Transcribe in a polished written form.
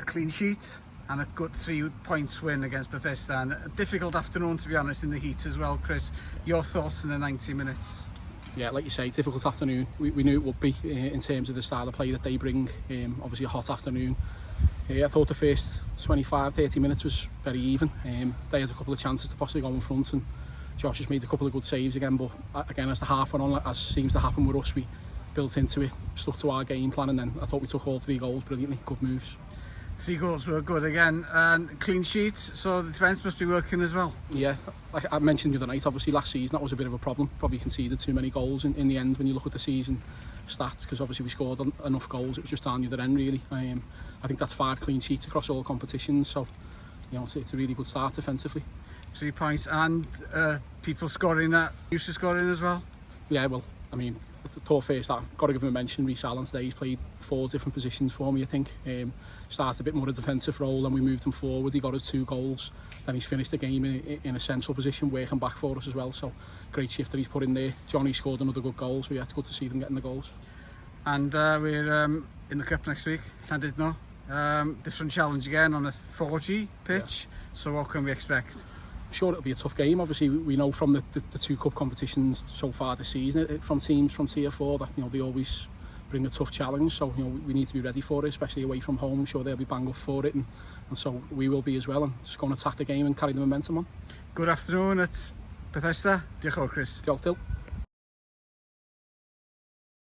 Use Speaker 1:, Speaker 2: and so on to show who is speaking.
Speaker 1: clean sheet and a good 3 points win against Bethesda, and a difficult afternoon to be honest in the heat as well. Chris, your thoughts in the 90 minutes?
Speaker 2: Yeah, like you say, difficult afternoon. We knew it would be in terms of the style of play that they bring. Obviously a hot afternoon. I thought the first 25-30 minutes was very even. They had a couple of chances to possibly go in front, and Josh has made a couple of good saves again, but again, as the half went on, as seems to happen with us, we built into it, stuck to our game plan, and then I thought we took all 3 goals brilliantly. Good moves.
Speaker 1: 3 goals were good again, and clean sheets, so the defence must be working as well.
Speaker 2: Yeah, like I mentioned the other night, obviously last season that was a bit of a problem. Probably conceded too many goals in the end when you look at the season stats, because obviously we scored enough goals. It was just down the other end really. I think that's 5 clean sheets across all competitions, so you know it's a really good start defensively.
Speaker 1: 3 points, and people scoring that used to scoring as well.
Speaker 2: Yeah, well, I mean, the tour first half, got to give him a mention. Reece Allen today, he's played 4 different positions for me, I think. Started a bit more a defensive role, and we moved him forward. He got us 2 goals. Then he's finished the game in a central position, working back for us as well. So great shift that he's put in there. Johnny scored another good goal, so yeah, it's good to see them getting the goals. And
Speaker 1: we're in the cup next week, Llandudno. Different challenge again on a 4G pitch. Yeah. So what can we expect?
Speaker 2: I'm sure it'll be a tough game. Obviously, we know from the 2 cup competitions so far this season, from teams from Tier 4, that they always bring a tough challenge. So we need to be ready for it, especially away from home. I'm sure they'll be bang up for it, and so we will be as well. And just go and attack the game and carry the momentum on.
Speaker 1: Good afternoon at Bethesda. Diolch yn fawr, Chris.
Speaker 2: Diolch, Til.